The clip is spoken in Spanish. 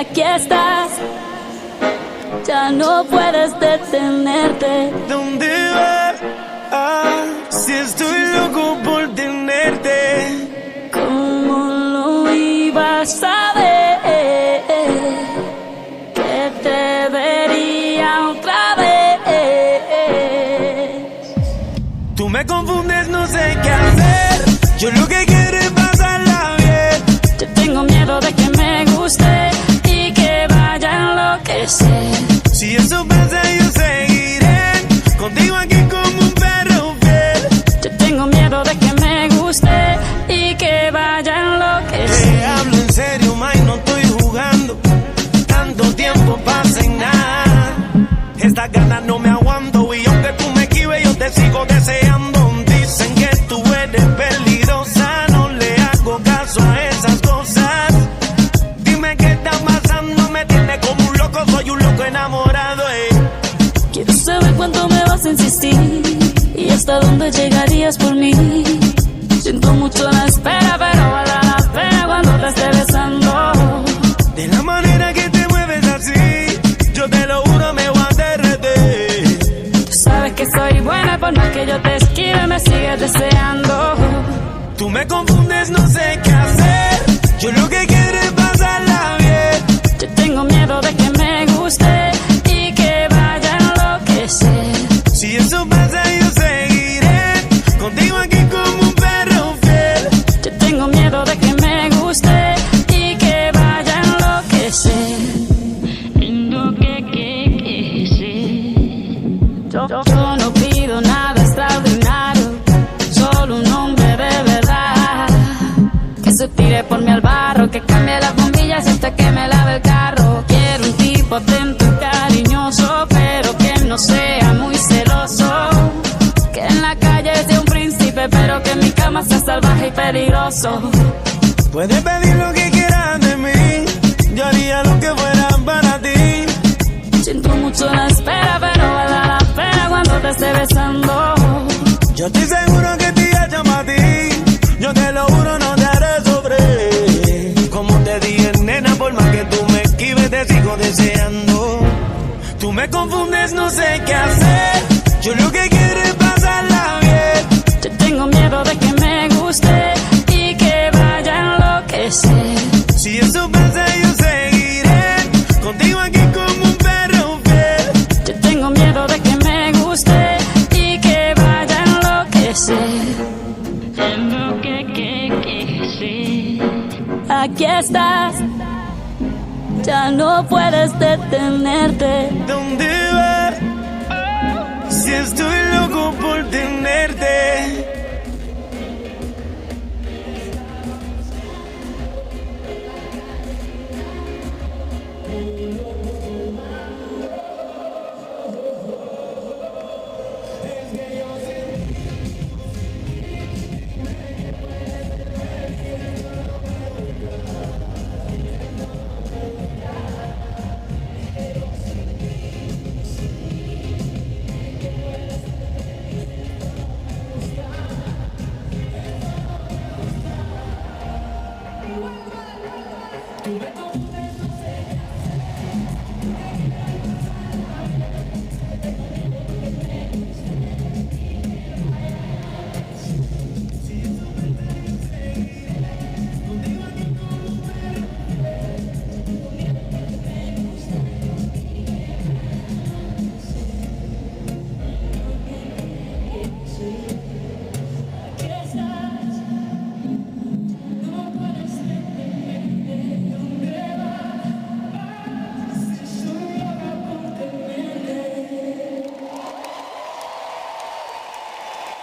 Aquí estás, ya no puedes detenerte. ¿Dónde vas? Si estoy loco por tenerte. ¿Cómo lo ibas a ver? Que te vería otra vez. Tú me confundes, no sé qué hacer. Yo lo que quiero es pasarla bien. Yo tengo miedo de que me guste y que vaya a enloquecer. Si eso pasa yo seguiré contigo aquí como un perro fiel. Yo tengo miedo de que me guste y que vaya a enloquecer. Te hablo en serio, May, no estoy jugando. Tanto tiempo pasa en nada. Estas ganas no me aguanto y aunque tú me esquives yo te sigo deseando. Dicen que tú eres peligrosa, no le hago caso a esas cosas. Dime qué está pasando, me tiene como un loco, soy un loco enamorado. Quiero saber cuánto me vas a insistir y hasta dónde llegarías por mí. Siento mucho la espera, pero vale la pena cuando te esté besando. De la manera que te mueves así, yo te lo juro me voy a derretir. Tú sabes que soy buena, por más que yo te esquive me sigues deseando. Tú me confundes, no sé qué hacer. Yo lo que quiero es pasarla bien. Yo tengo miedo de que me guste y que vaya a enloquecer. Si eso pasa yo seguiré contigo aquí como un perro fiel. Yo tengo miedo de que me guste y que vaya a enloquecer. Yo no pido nada extraordinario, solo un hombre de verdad que se tire por mí al barro, que cambie las bombillas hasta que me lave el carro. Quiero un tipo atento y cariñoso, pero que no sea muy celoso, que en la calle sea un príncipe, pero que en mi cama sea salvaje y peligroso. Puedes pedir lo que quieras de mí, yo haría lo que fuera para ti. Siento mucho la espera, pero vale la pena cuando te esté besando. Yo estoy seguro que te llamo a ti, yo te lo juro no te haré sobre. Como te dije, nena, por más que tú me esquives te sigo deseando. Tú me confundes, no sé qué hacer. Yo lo que quiero es pasarla bien. Yo tengo miedo de que me guste y que vaya a enloquecer. Si eso pasa yo seguiré contigo aquí como un perro fiel. Yo tengo miedo de que me guste y que vaya a enloquecer. Aquí estás, ya no puedes detenerte. ¿Dónde vas? Si estoy loco por tenerte.